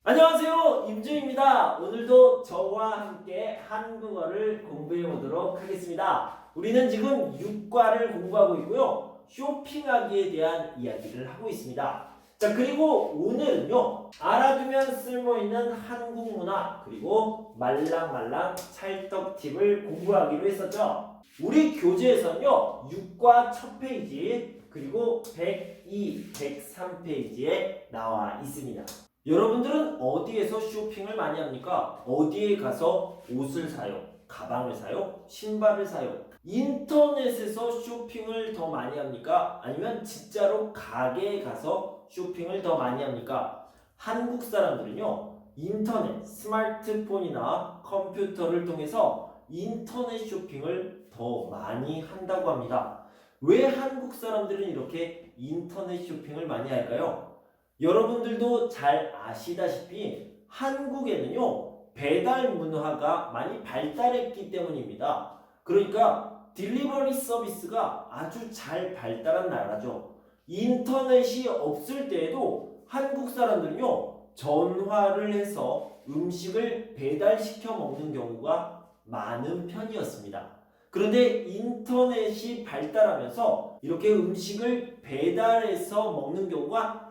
안녕하세요, 임준입니다. 오늘도 저와 함께 한국어를 공부해 보도록 하겠습니다. 우리는 지금 육과를 공부하고 있고요. 쇼핑하기에 대한 이야기를 하고 있습니다. 자, 그리고 오늘은요, 알아두면 쓸모있는 한국 문화, 그리고 말랑말랑 찰떡 팁을 공부하기로 했었죠. 우리 교재에서는요, 육과 첫 페이지, 그리고 102, 103페이지에 나와 있습니다. 여러분들은 어디에서 쇼핑을 많이 합니까? 어디에 가서 옷을 사요? 가방을 사요? 신발을 사요? 인터넷에서 쇼핑을 더 많이 합니까? 아니면 진짜로 가게에 가서 쇼핑을 더 많이 합니까? 한국 사람들은요, 인터넷, 스마트폰이나 컴퓨터를 통해서 인터넷 쇼핑을 더 많이 한다고 합니다. 왜 한국 사람들은 이렇게 인터넷 쇼핑을 많이 할까요? 여러분들도 잘 아시다시피 한국에는요, 배달 문화가 많이 발달했기 때문입니다. 그러니까 딜리버리 서비스가 아주 잘 발달한 나라죠. 인터넷이 없을 때에도 한국 사람들은요, 전화를 해서 음식을 배달시켜 먹는 경우가 많은 편이었습니다. 그런데 인터넷이 발달하면서 이렇게 음식을 배달해서 먹는 경우가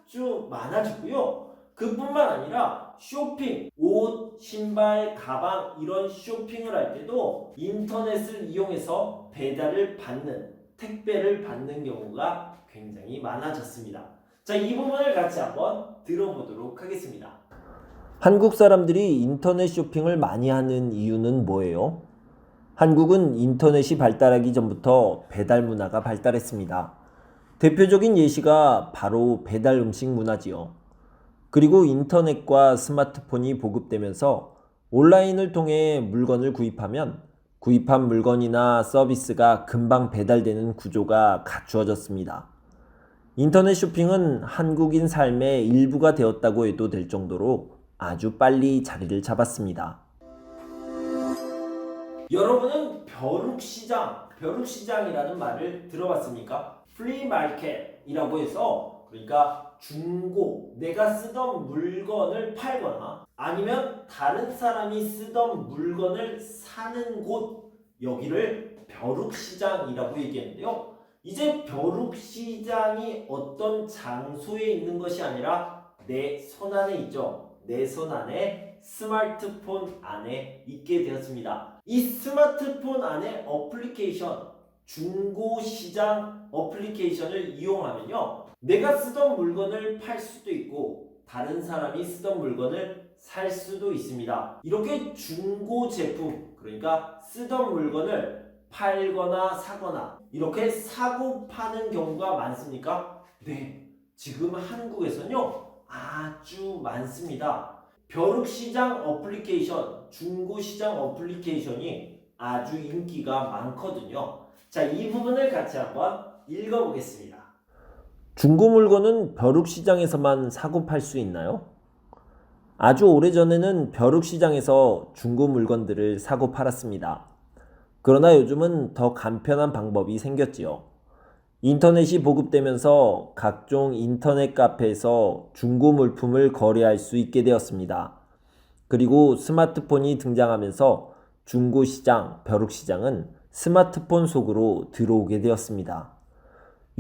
아주 많아지고요. 그뿐만 아니라 쇼핑, 옷, 신발, 가방 이런 쇼핑을 할 때도 인터넷을 이용해서 배달을 받는, 택배를 받는 경우가 굉장히 많아졌습니다. 자, 이 부분을 같이 한번 들어보도록 하겠습니다. 한국 사람들이 인터넷 쇼핑을 많이 하는 이유는 뭐예요? 한국은 인터넷이 발달하기 전부터 배달 문화가 발달했습니다. 대표적인 예시가 바로 배달 음식 문화지요. 그리고 인터넷과 스마트폰이 보급되면서 온라인을 통해 물건을 구입하면 구입한 물건이나 서비스가 금방 배달되는 구조가 갖추어졌습니다. 인터넷 쇼핑은 한국인 삶의 일부가 되었다고 해도 될 정도로 아주 빨리 자리를 잡았습니다. 여러분은 벼룩시장이라는 말을 들어봤습니까? 플리마켓이라고 해서 그러니까 중고, 내가 쓰던 물건을 팔거나 아니면 다른 사람이 쓰던 물건을 사는 곳, 여기를 벼룩시장이라고 얘기했는데요. 이제 벼룩시장이 어떤 장소에 있는 것이 아니라 내 손 안에 있죠. 내 손 안에 스마트폰 안에 있게 되었습니다. 이 스마트폰 안에 어플리케이션, 중고시장 어플리케이션을 이용하면요, 내가 쓰던 물건을 팔 수도 있고 다른 사람이 쓰던 물건을 살 수도 있습니다. 이렇게 중고 제품, 그러니까 쓰던 물건을 팔거나 사거나 이렇게 사고 파는 경우가 많습니까? 네, 지금 한국에서는요, 아주 많습니다. 벼룩시장 어플리케이션, 중고시장 어플리케이션이 아주 인기가 많거든요. 자, 이 부분을 같이 한번 읽어보겠습니다. 중고 물건은 벼룩시장에서만 사고 팔 수 있나요? 아주 오래전에는 벼룩시장에서 중고 물건들을 사고 팔았습니다. 그러나 요즘은 더 간편한 방법이 생겼지요. 인터넷이 보급되면서 각종 인터넷 카페에서 중고 물품을 거래할 수 있게 되었습니다. 그리고 스마트폰이 등장하면서 중고시장, 벼룩시장은 스마트폰 속으로 들어오게 되었습니다.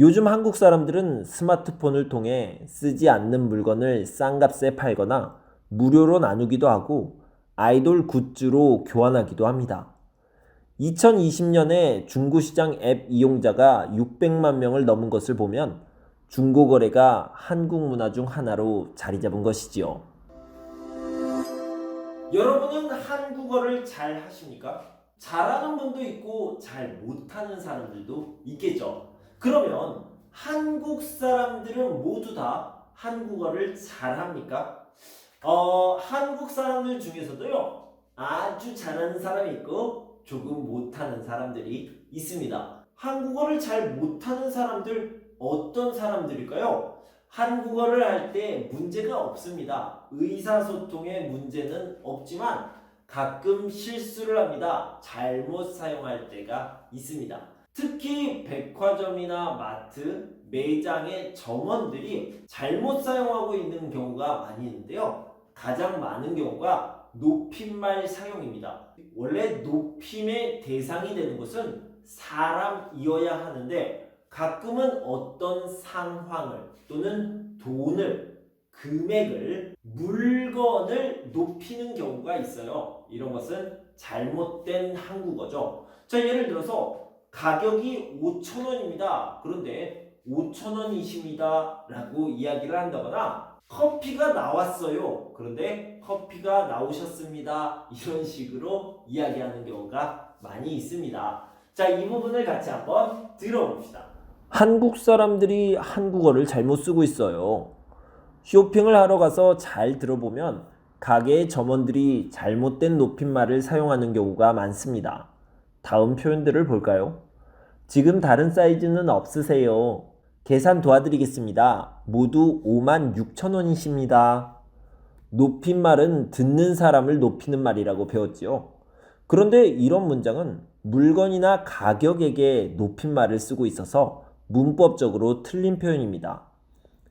요즘 한국 사람들은 스마트폰을 통해 쓰지 않는 물건을 싼 값에 팔거나 무료로 나누기도 하고 아이돌 굿즈로 교환하기도 합니다. 2020년에 중고시장 앱 이용자가 600만 명을 넘은 것을 보면 중고거래가 한국 문화 중 하나로 자리 잡은 것이지요. 여러분은 한국어를 잘 하십니까? 잘하는 분도 있고 잘 못하는 사람들도 있겠죠. 그러면 한국 사람들은 모두 다 한국어를 잘합니까? 한국 사람들 중에서도요, 아주 잘하는 사람이 있고 조금 못하는 사람들이 있습니다. 한국어를 잘 못하는 사람들, 어떤 사람들일까요? 한국어를 할 때 문제가 없습니다. 의사소통에 문제는 없지만 가끔 실수를 합니다. 잘못 사용할 때가 있습니다. 특히 백화점이나 마트, 매장의 점원들이 잘못 사용하고 있는 경우가 많이 있는데요. 가장 많은 경우가 높임말 사용입니다. 원래 높임의 대상이 되는 것은 사람이어야 하는데 가끔은 어떤 상황을 또는 돈을, 금액을, 물건을 높이는 경우가 있어요. 이런 것은 잘못된 한국어죠. 자, 예를 들어서 가격이 5,000원입니다. 그런데 5,000원이십니다 라고 이야기를 한다거나 커피가 나왔어요. 그런데 커피가 나오셨습니다. 이런 식으로 이야기하는 경우가 많이 있습니다. 자, 이 부분을 같이 한번 들어봅시다. 한국 사람들이 한국어를 잘못 쓰고 있어요. 쇼핑을 하러 가서 잘 들어보면 가게의 점원들이 잘못된 높임말을 사용하는 경우가 많습니다. 다음 표현들을 볼까요? 지금 다른 사이즈는 없으세요. 계산 도와드리겠습니다. 모두 56,000원이십니다. 높임말은 듣는 사람을 높이는 말이라고 배웠지요. 그런데 이런 문장은 물건이나 가격에게 높임말을 쓰고 있어서 문법적으로 틀린 표현입니다.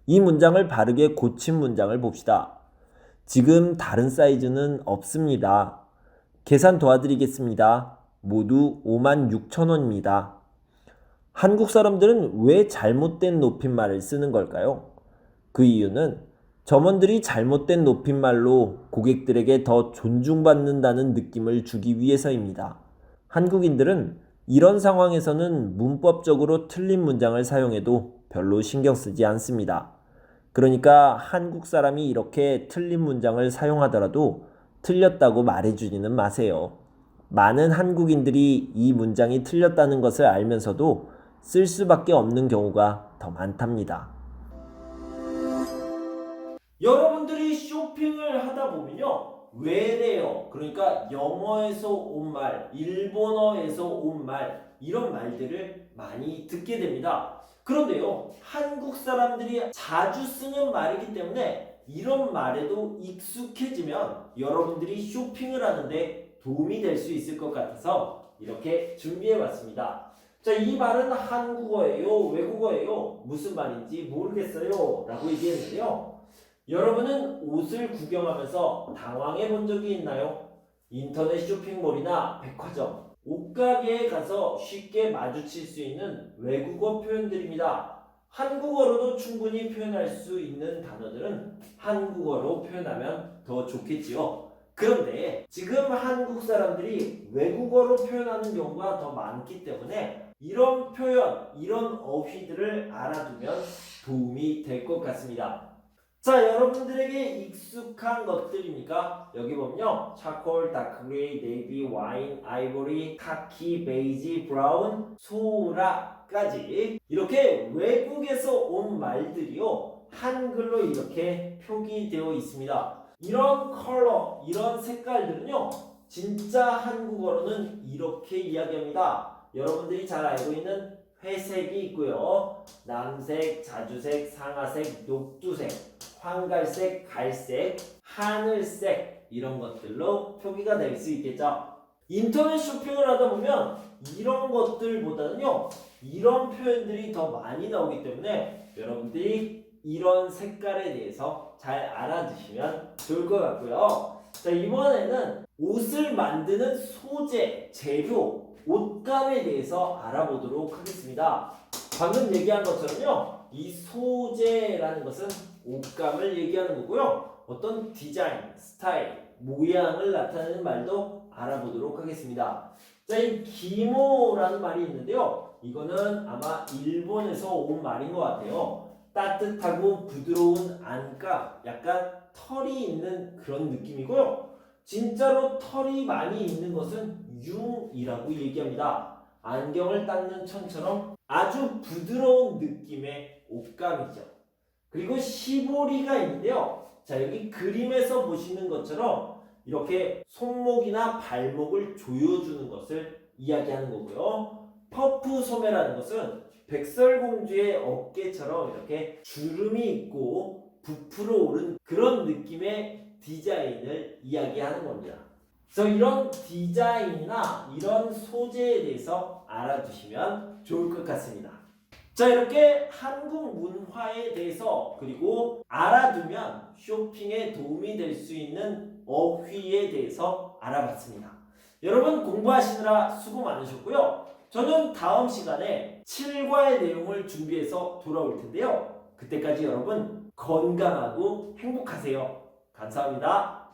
이 문장을 바르게 고친 문장을 봅시다. 지금 다른 사이즈는 없습니다. 계산 도와드리겠습니다. 모두 56,000원입니다. 한국 사람들은 왜 잘못된 높임말을 쓰는 걸까요? 그 이유는 점원들이 잘못된 높임말로 고객들에게 더 존중받는다는 느낌을 주기 위해서입니다. 한국인들은 이런 상황에서는 문법적으로 틀린 문장을 사용해도 별로 신경 쓰지 않습니다. 그러니까 한국 사람이 이렇게 틀린 문장을 사용하더라도 틀렸다고 말해주지는 마세요. 많은 한국인들이 이 문장이 틀렸다는 것을 알면서도 쓸 수밖에 없는 경우가 더 많답니다. 여러분들이 쇼핑을 하다 보면요, 외래어, 그러니까 영어에서 온 말, 일본어에서 온 말, 이런 말들을 많이 듣게 됩니다. 그런데요, 한국 사람들이 자주 쓰는 말이기 때문에 이런 말에도 익숙해지면 여러분들이 쇼핑을 하는데 도움이 될 수 있을 것 같아서 이렇게 준비해 봤습니다. 자, 이 말은 한국어예요, 외국어예요, 무슨 말인지 모르겠어요 라고 얘기했는데요. 여러분은 옷을 구경하면서 당황해 본 적이 있나요? 인터넷 쇼핑몰이나 백화점, 옷가게에 가서 쉽게 마주칠 수 있는 외국어 표현들입니다. 한국어로도 충분히 표현할 수 있는 단어들은 한국어로 표현하면 더 좋겠지요. 그런데 지금 한국 사람들이 외국어로 표현하는 경우가 더 많기 때문에 이런 표현, 이런 어휘들을 알아두면 도움이 될 것 같습니다. 자, 여러분들에게 익숙한 것들입니까? 여기 보면요, 차콜, 다크그레이, 네이비, 와인, 아이보리, 카키, 베이지, 브라운, 소라까지 이렇게 외국에서 온 말들이요, 한글로 이렇게 표기되어 있습니다. 이런 컬러, 이런 색깔들은요, 진짜 한국어로는 이렇게 이야기합니다. 여러분들이 잘 알고 있는 회색이 있고요, 남색, 자주색, 상아색, 녹두색, 황갈색, 갈색, 하늘색, 이런 것들로 표기가 될 수 있겠죠. 인터넷 쇼핑을 하다 보면 이런 것들보다는요, 이런 표현들이 더 많이 나오기 때문에 여러분들이 이런 색깔에 대해서 잘 알아두시면 좋을 것 같고요. 자, 이번에는 옷을 만드는 소재, 재료, 옷감에 대해서 알아보도록 하겠습니다. 방금 얘기한 것처럼요, 이 소재라는 것은 옷감을 얘기하는 거고요, 어떤 디자인, 스타일, 모양을 나타내는 말도 알아보도록 하겠습니다. 자, 이 기모라는 말이 있는데요, 이거는 아마 일본에서 온 말인 것 같아요. 따뜻하고 부드러운 안감, 약간 털이 있는 그런 느낌이고요. 진짜로 털이 많이 있는 것은 융이라고 얘기합니다. 안경을 닦는 천처럼 아주 부드러운 느낌의 옷감이죠. 그리고 시보리가 있는데요. 자, 여기 그림에서 보시는 것처럼 이렇게 손목이나 발목을 조여주는 것을 이야기하는 거고요. 퍼프 소매라는 것은 백설공주의 어깨처럼 이렇게 주름이 있고 부풀어 오른 그런 느낌의 디자인을 이야기하는 겁니다. 그래서 이런 디자인이나 이런 소재에 대해서 알아두시면 좋을 것 같습니다. 자, 이렇게 한국 문화에 대해서 그리고 알아두면 쇼핑에 도움이 될 수 있는 어휘에 대해서 알아봤습니다. 여러분 공부하시느라 수고 많으셨고요. 저는 다음 시간에 7과의 내용을 준비해서 돌아올 텐데요. 그때까지 여러분 건강하고 행복하세요. 감사합니다.